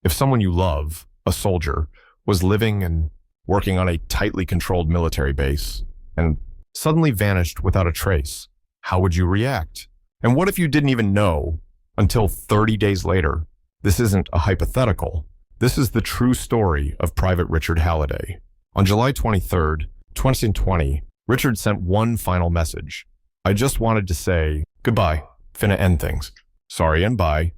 If someone you love, a soldier, was living and working on a tightly controlled military base and suddenly vanished without a trace, how would you react? And what if you didn't even know until 30 days later? This isn't a hypothetical. This is the true story of Private Richard Halliday. On July 23rd, 2020, Richard sent one final message. I just wanted to say, goodbye, finna end things. Sorry and bye.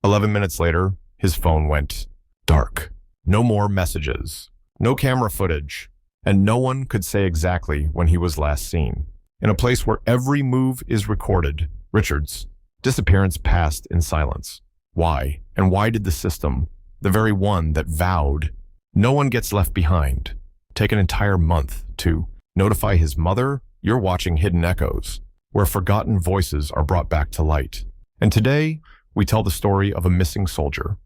11 minutes later, his phone went dark. No more messages, no camera footage, and no one could say exactly when he was last seen. In a place where every move is recorded, Richard's disappearance passed in silence. Why? And why did the system, the very one that vowed no one gets left behind, take an entire month to notify his mother? You're watching Hidden Echoes, where forgotten voices are brought back to light. And today, we tell the story of a missing soldier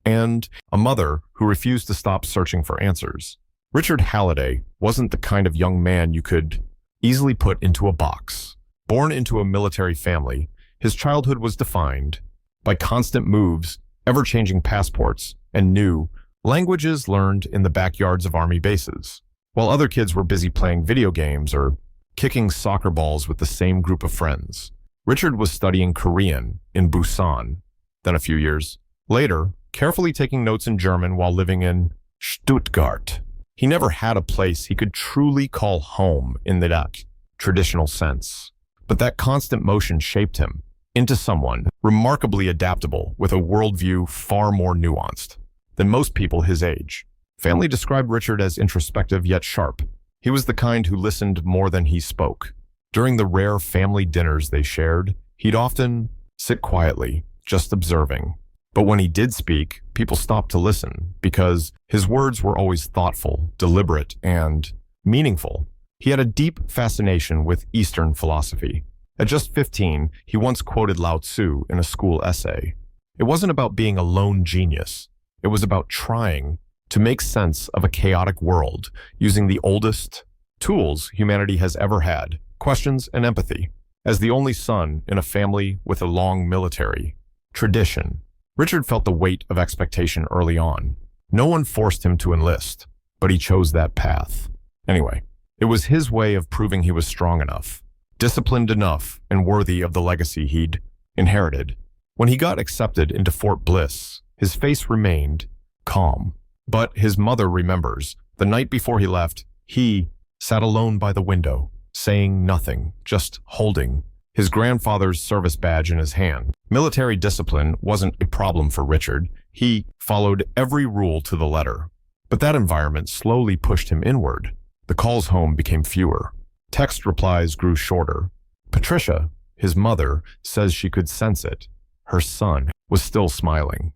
and a mother who refused to stop searching for answers. Richard Halliday wasn't the kind of young man you could easily put into a box. Born into a military family, his childhood was defined by constant moves, ever-changing passports, and new languages learned in the backyards of army bases. While other kids were busy playing video games or kicking soccer balls with the same group of friends, Richard was studying Korean in Busan. Then a few years later, carefully taking notes in German while living in Stuttgart. He never had a place he could truly call home in that traditional sense. But that constant motion shaped him into someone remarkably adaptable with a worldview far more nuanced than most people his age. Family described Richard as introspective yet sharp. He was the kind who listened more than he spoke. During the rare family dinners they shared, he'd often sit quietly, just observing. But when he did speak, people stopped to listen because his words were always thoughtful, deliberate, and meaningful. He had a deep fascination with Eastern philosophy. At just 15, he once quoted Lao Tzu in a school essay. It wasn't about being a lone genius. It was about trying to make sense of a chaotic world using the oldest tools humanity has ever had, questions and empathy. As the only son in a family with a long military tradition, Richard felt the weight of expectation early on. No one forced him to enlist, but he chose that path. Anyway, it was his way of proving he was strong enough, disciplined enough, and worthy of the legacy he'd inherited. When he got accepted into Fort Bliss, his face remained calm. But his mother remembers, the night before he left, he sat alone by the window, saying nothing, just holding his grandfather's service badge in his hand. Military discipline wasn't a problem for Richard. He followed every rule to the letter. But that environment slowly pushed him inward. The calls home became fewer. Text replies grew shorter. Patricia, his mother, says she could sense it. Her son was still smiling.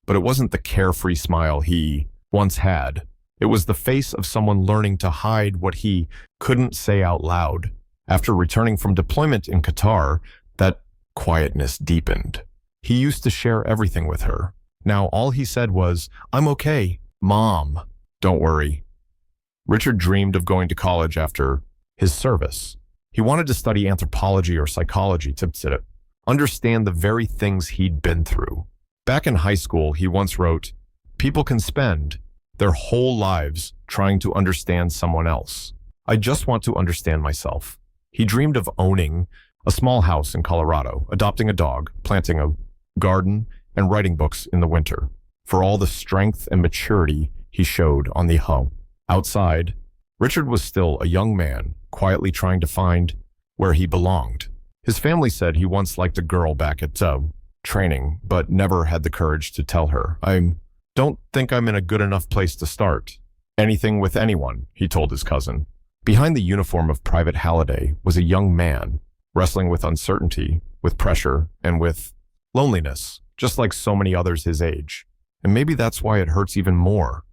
But it wasn't the carefree smile he once had. It was the face of someone learning to hide what he couldn't say out loud. After returning from deployment in Qatar, that quietness deepened. He used to share everything with her. Now all he said was, "I'm okay, Mom. Don't worry." Richard dreamed of going to college after his service. He wanted to study anthropology or psychology to understand the very things he'd been through. Back in high school, he once wrote, "People can spend their whole lives trying to understand someone else. I just want to understand myself." He dreamed of owning a small house in Colorado, adopting a dog, planting a garden, and writing books in the winter. For all the strength and maturity he showed on the home. Outside, Richard was still a young man, quietly trying to find where he belonged. His family said he once liked a girl back at training, but never had the courage to tell her. "I don't think I'm in a good enough place to start anything with anyone," he told his cousin. Behind the uniform of Private Halliday was a young man, wrestling with uncertainty, with pressure, and with loneliness, just like so many others his age. And maybe that's why it hurts even more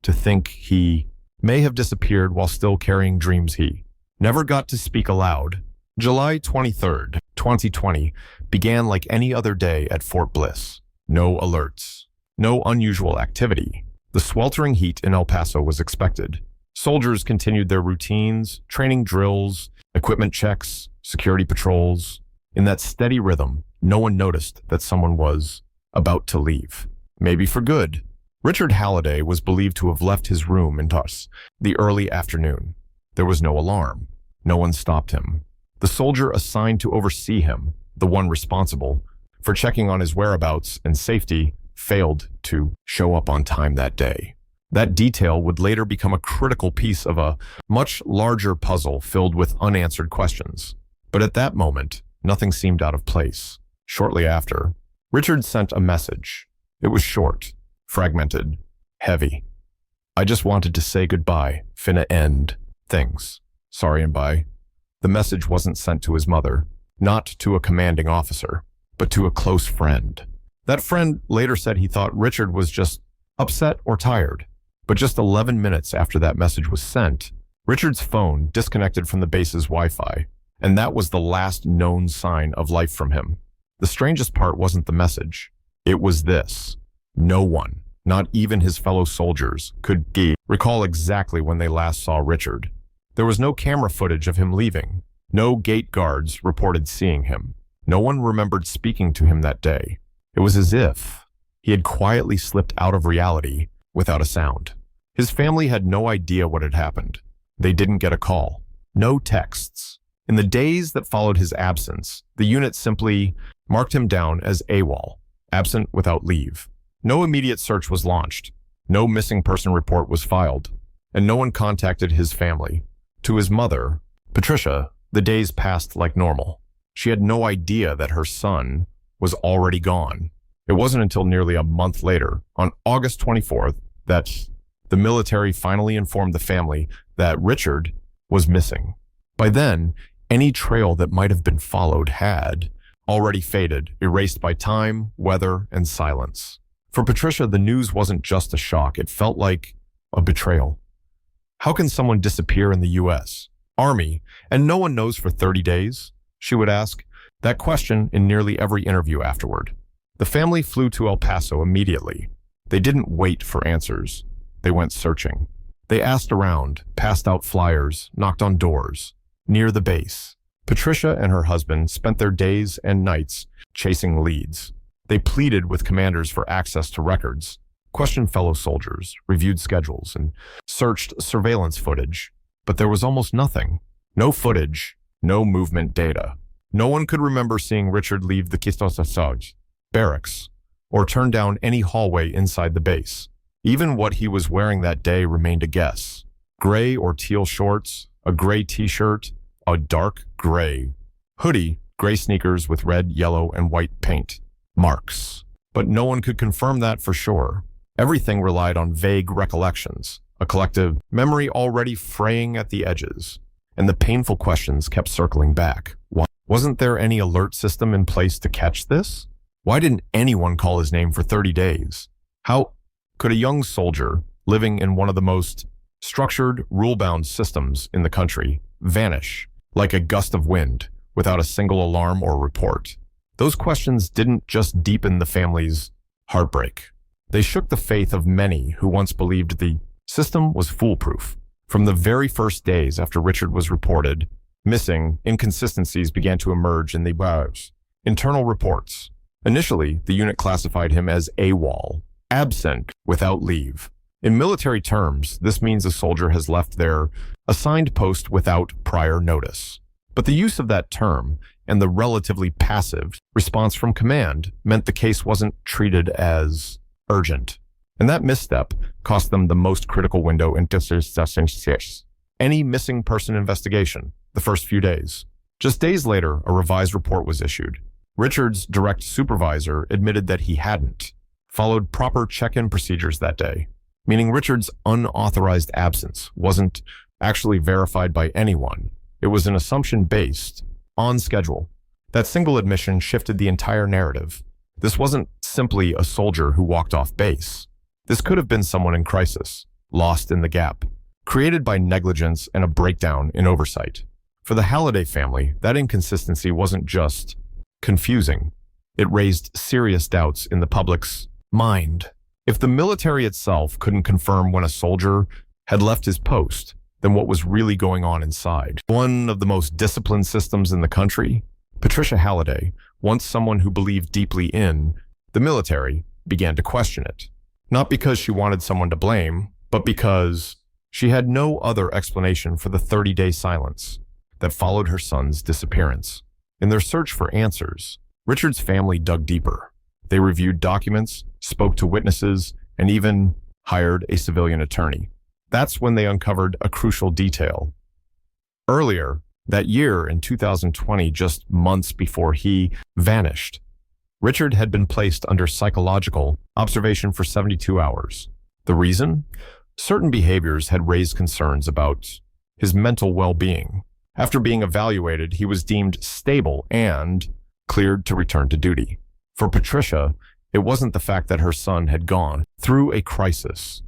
to think he may have disappeared while still carrying dreams he never got to speak aloud. July 23rd, 2020 began like any other day at Fort Bliss. No alerts, no unusual activity. The sweltering heat in El Paso was expected. Soldiers continued their routines, training drills, equipment checks, security patrols. In that steady rhythm, no one noticed that someone was about to leave. maybe for good. Richard Halliday was believed to have left his room in the early afternoon. There was no alarm. No one stopped him. The soldier assigned to oversee him, the one responsible for checking on his whereabouts and safety, failed to show up on time that day. That detail would later become a critical piece of a much larger puzzle filled with unanswered questions. But at that moment, nothing seemed out of place. Shortly after, Richard sent a message. It was short, fragmented, heavy. I just wanted to say goodbye, finna end things. Sorry and bye. The message wasn't sent to his mother, not to a commanding officer, but to a close friend. That friend later said he thought Richard was just upset or tired. But just 11 minutes after that message was sent, Richard's phone disconnected from the base's Wi-Fi, and that was the last known sign of life from him. The strangest part wasn't the message. It was this. No one, not even his fellow soldiers, could recall exactly when they last saw Richard. There was no camera footage of him leaving. No gate guards reported seeing him. No one remembered speaking to him that day. It was as if he had quietly slipped out of reality without a sound. His family had no idea what had happened. They didn't get a call. No texts. In the days that followed his absence, the unit simply marked him down as AWOL, absent without leave. No immediate search was launched. No missing person report was filed. And no one contacted his family. To his mother, Patricia, the days passed like normal. She had no idea that her son was already gone. It wasn't until nearly a month later, on August 24th, that the military finally informed the family that Richard was missing. By then, any trail that might have been followed had already faded, erased by time, weather, and silence. For Patricia, the news wasn't just a shock. It felt like a betrayal. How can someone disappear in the U.S. Army, and no one knows for 30 days? She would ask that question in nearly every interview afterward. The family flew to El Paso immediately. They didn't wait for answers. They went searching. They asked around, passed out flyers, knocked on doors. Near the base, Patricia and her husband spent their days and nights chasing leads. They pleaded with commanders for access to records, questioned fellow soldiers, reviewed schedules, and searched surveillance footage. But there was almost nothing. No footage, no movement data. No one could remember seeing Richard leave the Kistos barracks or turn down any hallway inside the base. Even what he was wearing that day remained a guess. Gray or teal shorts, a gray t-shirt, a dark gray hoodie, gray sneakers with red, yellow, and white paint marks. But no one could confirm that for sure. Everything relied on vague recollections, a collective memory already fraying at the edges. And the painful questions kept circling back. Why wasn't there any alert system in place to catch this? Why didn't anyone call his name for 30 days? How could a young soldier living in one of the most structured, rule-bound systems in the country vanish like a gust of wind without a single alarm or report? Those questions didn't just deepen the family's heartbreak. They shook the faith of many who once believed the system was foolproof. From the very first days after Richard was reported missing, inconsistencies began to emerge in the internal reports. Initially, the unit classified him as AWOL, absent without leave. In military terms, this means a soldier has left their assigned post without prior notice. But the use of that term and the relatively passive response from command meant the case wasn't treated as urgent. And that misstep cost them the most critical window into any missing person investigation, the first few days. Just days later, a revised report was issued. Richard's direct supervisor admitted that he hadn't followed proper check-in procedures that day, meaning Richard's unauthorized absence wasn't actually verified by anyone. It was an assumption based on schedule. That single admission shifted the entire narrative. This wasn't simply a soldier who walked off base. This could have been someone in crisis, lost in the gap, created by negligence and a breakdown in oversight. For the Halliday family, that inconsistency wasn't just confusing. It raised serious doubts in the public's mind. If the military itself couldn't confirm when a soldier had left his post, then what was really going on inside? One of the most disciplined systems in the country, Patricia Halliday, once someone who believed deeply in the military, began to question it. Not because she wanted someone to blame, but because she had no other explanation for the 30-day silence that followed her son's disappearance. In their search for answers, Richard's family dug deeper. They reviewed documents, spoke to witnesses, and even hired a civilian attorney. That's when they uncovered a crucial detail. Earlier that year, in 2020, just months before he vanished, Richard had been placed under psychological observation for 72 hours. The reason? Certain behaviors had raised concerns about his mental well-being. After being evaluated, he was deemed stable and cleared to return to duty. For Patricia, it wasn't the fact that her son had gone through a crisis.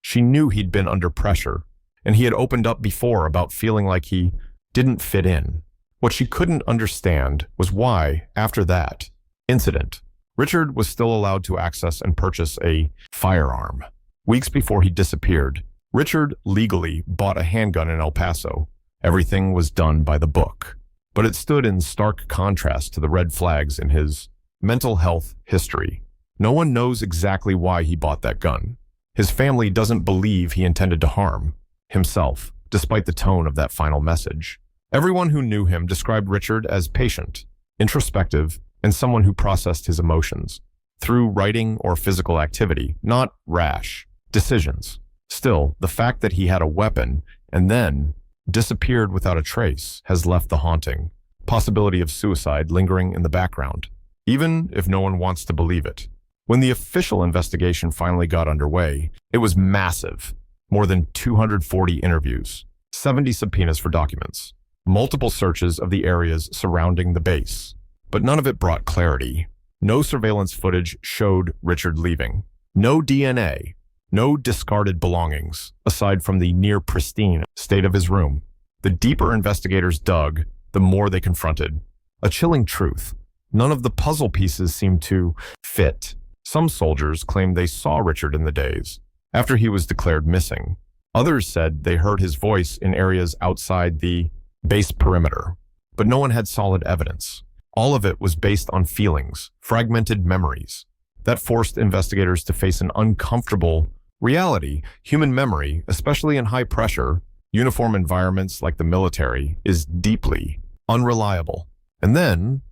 She knew he'd been under pressure, and he had opened up before about feeling like he didn't fit in. What she couldn't understand was why, after that incident, Richard was still allowed to access and purchase a firearm. Weeks before he disappeared, Richard legally bought a handgun in El Paso. Everything was done by the book, but it stood in stark contrast to the red flags in his mental health history. No one knows exactly why he bought that gun. His family doesn't believe he intended to harm himself, despite the tone of that final message. Everyone who knew him described Richard as patient, introspective, and someone who processed his emotions through writing or physical activity, not rash decisions. Still, the fact that he had a weapon and then disappeared without a trace has left the haunting possibility of suicide lingering in the background, even if no one wants to believe it. When the official investigation finally got underway, it was massive. More than 240 interviews, 70 subpoenas for documents, multiple searches of the areas surrounding the base. But none of it brought clarity. No surveillance footage showed Richard leaving. No DNA. No discarded belongings, aside from the near-pristine state of his room. The deeper investigators dug, the more they confronted. A chilling truth. None of the puzzle pieces seemed to fit. Some soldiers claimed they saw Richard in the days after he was declared missing. Others said they heard his voice in areas outside the base perimeter, but no one had solid evidence. All of it was based on feelings, fragmented memories. That forced investigators to face an uncomfortable reality. Human memory, especially in high-pressure, uniform environments like the military, is deeply unreliable. And then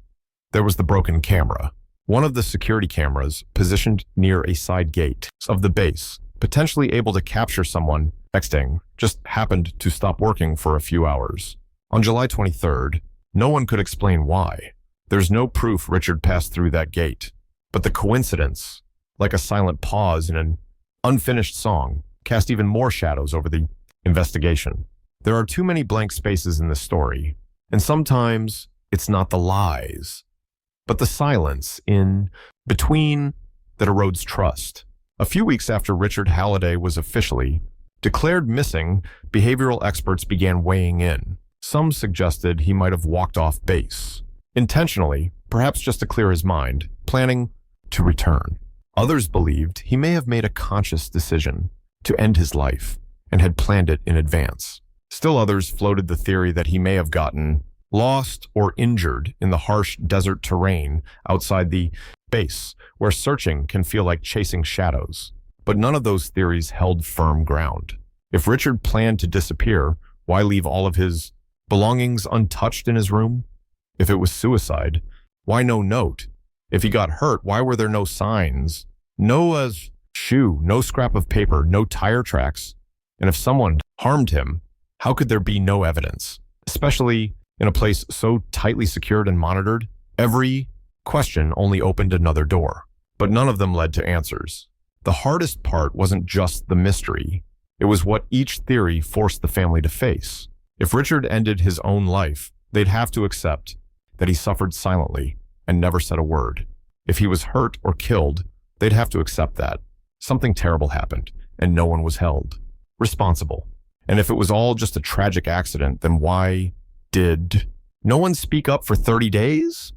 there was the broken camera. One of the security cameras positioned near a side gate of the base, potentially able to capture someone texting, just happened to stop working for a few hours. On July 23rd, no one could explain why. There's no proof Richard passed through that gate, but the coincidence, like a silent pause in an unfinished song, cast even more shadows over the investigation. There are too many blank spaces in this story, and sometimes it's not the lies, but the silence in between that erodes trust. A few weeks after Richard Halliday was officially declared missing, behavioral experts began weighing in. Some suggested he might have walked off base, intentionally, perhaps just to clear his mind, planning to return. Others believed he may have made a conscious decision to end his life and had planned it in advance. Still others floated the theory that he may have gotten lost or injured in the harsh desert terrain outside the base, where searching can feel like chasing shadows. But none of those theories held firm ground. If Richard planned to disappear, why leave all of his belongings untouched in his room? If it was suicide, why no note? If he got hurt, why were there no signs? No shoe, no scrap of paper, no tire tracks. And if someone harmed him, how could there be no evidence? Especially in a place so tightly secured and monitored, every question only opened another door, but none of them led to answers. The hardest part wasn't just the mystery. It was what each theory forced the family to face. If Richard ended his own life, they'd have to accept that he suffered silently and never said a word. If he was hurt or killed, they'd have to accept that something terrible happened and no one was held responsible. And if it was all just a tragic accident, then why did no one speak up for 30 days?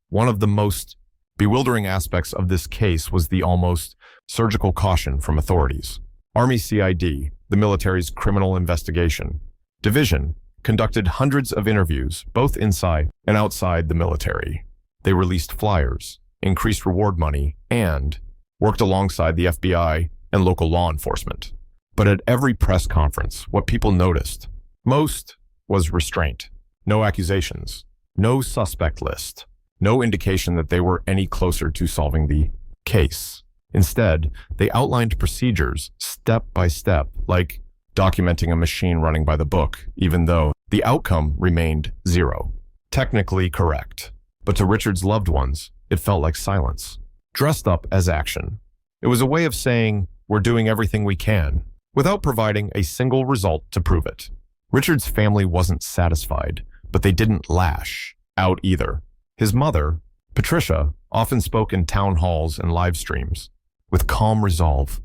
One of the most bewildering aspects of this case was the almost surgical caution from authorities. Army CID, the military's criminal investigation division, conducted hundreds of interviews, both inside and outside the military. They released flyers, increased reward money, and worked alongside the FBI and local law enforcement. But at every press conference, what people noticed most was restraint. No accusations, no suspect list, no indication that they were any closer to solving the case. Instead, they outlined procedures step by step, like documenting a machine running by the book, even though the outcome remained zero. Technically correct, but to Richard's loved ones, it felt like silence, dressed up as action. It was a way of saying, we're doing everything we can, without providing a single result to prove it. Richard's family wasn't satisfied, but they didn't lash out either. His mother, Patricia, often spoke in town halls and live streams, with calm resolve.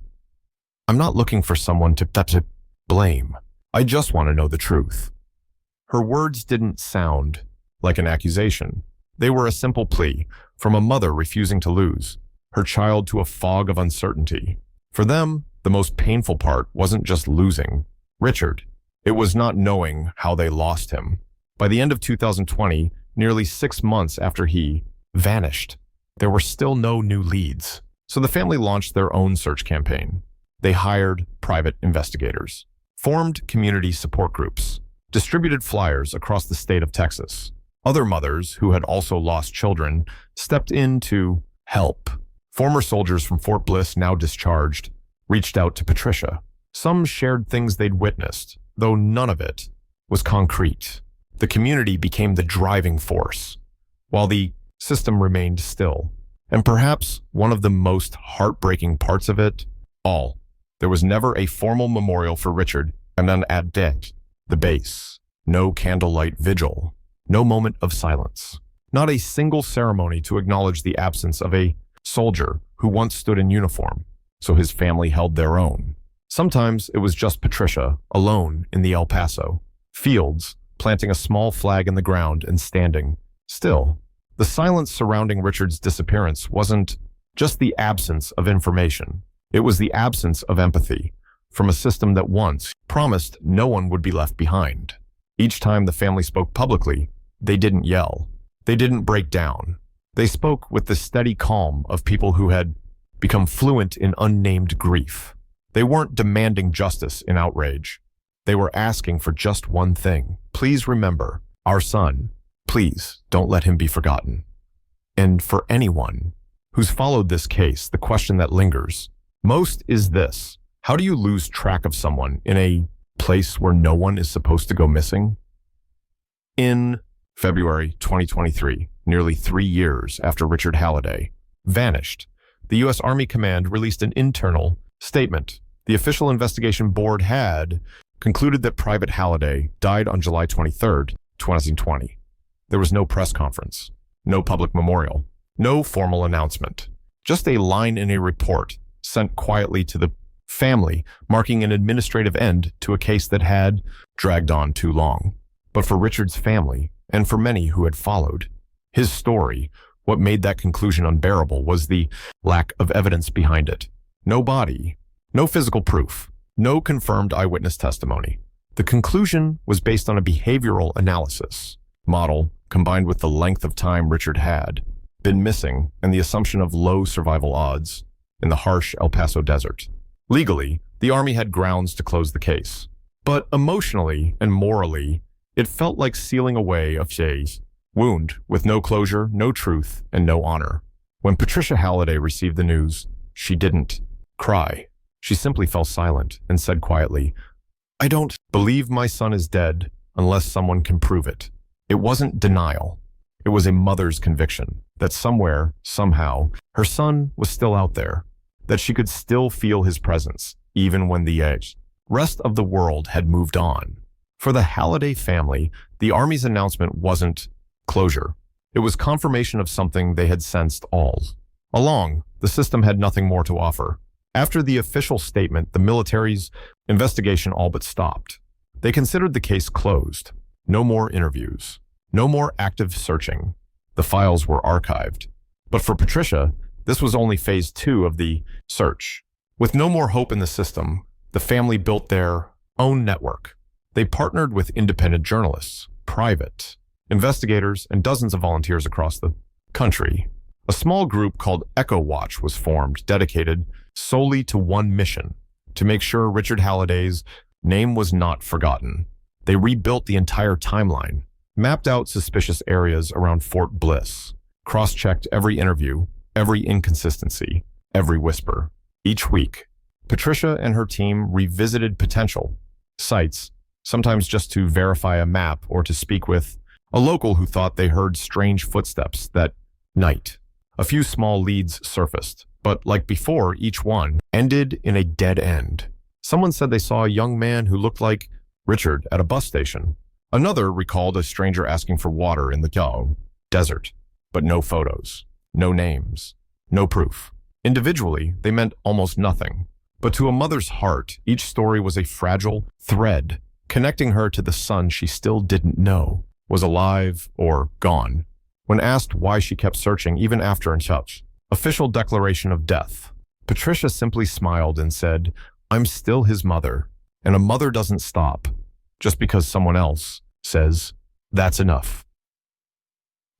I'm not looking for someone to blame. I just want to know the truth. Her words didn't sound like an accusation. They were a simple plea from a mother refusing to lose her child to a fog of uncertainty. For them, the most painful part wasn't just losing Richard. It was not knowing how they lost him. By the end of 2020, nearly 6 months after he vanished, there were still no new leads. So the family launched their own search campaign. They hired private investigators, formed community support groups, distributed flyers across the state of Texas. Other mothers who had also lost children stepped in to help. Former soldiers from Fort Bliss, now discharged, reached out to Patricia. Some shared things they'd witnessed, though none of it was concrete. The community became the driving force, while the system remained still. And perhaps one of the most heartbreaking parts of it all, there was never a formal memorial for Richard, and then at the base, no candlelight vigil, no moment of silence, not a single ceremony to acknowledge the absence of a soldier who once stood in uniform, so his family held their own. Sometimes it was just Patricia, alone in the El Paso fields, planting a small flag in the ground and standing still. The silence surrounding Richard's disappearance wasn't just the absence of information. It was the absence of empathy from a system that once promised no one would be left behind. Each time the family spoke publicly, they didn't yell. They didn't break down. They spoke with the steady calm of people who had become fluent in unnamed grief. They weren't demanding justice in outrage. They were asking for just one thing. Please remember our son. Please don't let him be forgotten. And for anyone who's followed this case, the question that lingers most is this: how do you lose track of someone in a place where no one is supposed to go missing? In February 2023, nearly 3 years after Richard Halliday vanished, the U.S. Army Command released an internal statement. The official investigation board had concluded that Private Halliday died on July 23, 2020. There was no press conference, no public memorial, no formal announcement, just a line in a report sent quietly to the family, marking an administrative end to a case that had dragged on too long. But for Richard's family, and for many who had followed his story, what made that conclusion unbearable was the lack of evidence behind it. No body, no physical proof, no confirmed eyewitness testimony. The conclusion was based on a behavioral analysis model combined with the length of time Richard had been missing and the assumption of low survival odds in the harsh El Paso desert. Legally, the Army had grounds to close the case, but emotionally and morally, it felt like sealing away a wound with no closure, no truth, and no honor. When Patricia Halliday received the news, she didn't cry. She simply fell silent and said quietly, "I don't believe my son is dead unless someone can prove it." It wasn't denial. It was a mother's conviction that somewhere, somehow, her son was still out there, that she could still feel his presence, even when the rest of the world had moved on. For the Halliday family, the Army's announcement wasn't closure. It was confirmation of something they had sensed all along. The system had nothing more to offer. After the official statement, the military's investigation all but stopped. They considered the case closed. No more interviews. No more active searching. The files were archived. But for Patricia, this was only phase 2 of the search. With no more hope in the system, the family built their own network. They partnered with independent journalists, private investigators, and dozens of volunteers across the country. A small group called Echo Watch was formed, dedicated solely to one mission, to make sure Richard Halliday's name was not forgotten. They rebuilt the entire timeline, mapped out suspicious areas around Fort Bliss, cross-checked every interview, every inconsistency, every whisper. Each week, Patricia and her team revisited potential sites, sometimes just to verify a map or to speak with a local who thought they heard strange footsteps that night. A few small leads surfaced, but like before, each one ended in a dead end. Someone said they saw a young man who looked like Richard at a bus station. Another recalled a stranger asking for water in the desert, but no photos, no names, no proof. Individually, they meant almost nothing. But to a mother's heart, each story was a fragile thread, connecting her to the son she still didn't know was alive or gone. When asked why she kept searching even after an official declaration of death, Patricia simply smiled and said, "I'm still his mother, and a mother doesn't stop just because someone else says that's enough."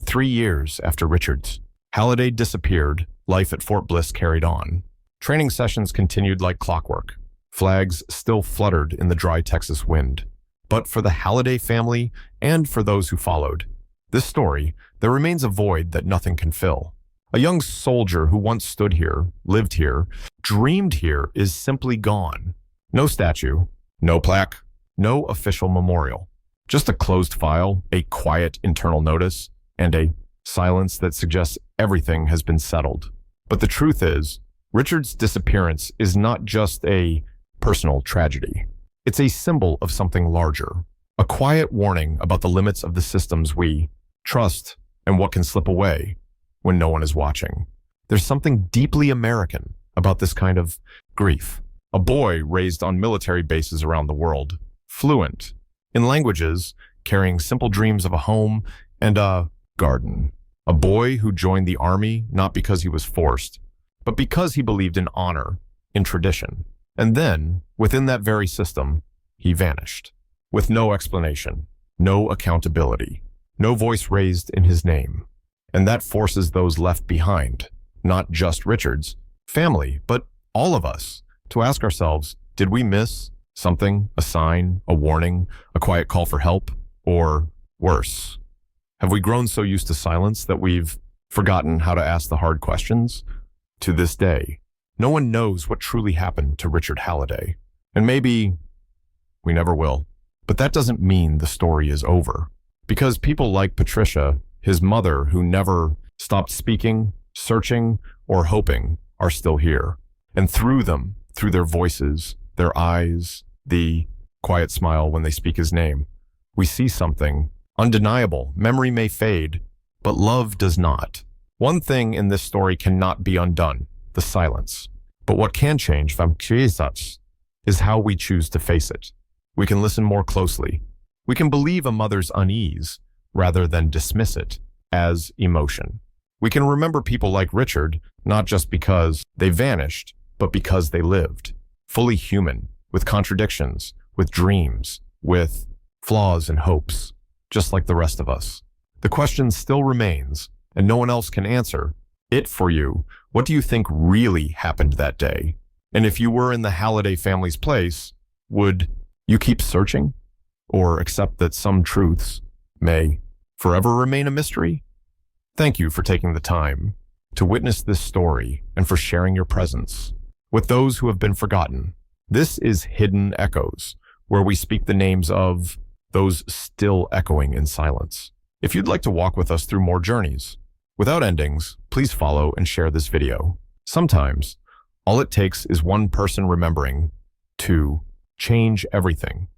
3 years after Richard's Halliday disappeared, life at Fort Bliss carried on. Training sessions continued like clockwork. Flags still fluttered in the dry Texas wind. But for the Halliday family and for those who followed this story, there remains a void that nothing can fill. A young soldier who once stood here, lived here, dreamed here is simply gone. No statue, no plaque, no official memorial. Just a closed file, a quiet internal notice, and a silence that suggests everything has been settled. But the truth is, Richard's disappearance is not just a personal tragedy. It's a symbol of something larger, a quiet warning about the limits of the systems we trust and what can slip away when no one is watching. There's something deeply American about this kind of grief. A boy raised on military bases around the world, fluent in languages, carrying simple dreams of a home and a garden. A boy who joined the army not because he was forced, but because he believed in honor, in tradition. And then, within that very system, he vanished, with no explanation, no accountability, no voice raised in his name. And that forces those left behind, not just Richard's family, but all of us, to ask ourselves, did we miss something, a sign, a warning, a quiet call for help, or worse? Have we grown so used to silence that we've forgotten how to ask the hard questions? To this day, no one knows what truly happened to Richard Halliday, and maybe we never will. But that doesn't mean the story is over, because people like Patricia, his mother, who never stopped speaking, searching, or hoping, are still here. And through them, through their voices, their eyes, the quiet smile when they speak his name, we see something undeniable. Memory may fade, but love does not. One thing in this story cannot be undone, the silence. But what can change, is how we choose to face it. We can listen more closely. We can believe a mother's unease rather than dismiss it as emotion. We can remember people like Richard, not just because they vanished, but because they lived, fully human, with contradictions, with dreams, with flaws and hopes, just like the rest of us. The question still remains, and no one else can answer it for you. What do you think really happened that day? And if you were in the Halliday family's place, would you keep searching or accept that some truths may forever remain a mystery? Thank you for taking the time to witness this story and for sharing your presence with those who have been forgotten. This is Hidden Echoes, where we speak the names of those still echoing in silence. If you'd like to walk with us through more journeys without endings, please follow and share this video. Sometimes, all it takes is one person remembering to change everything.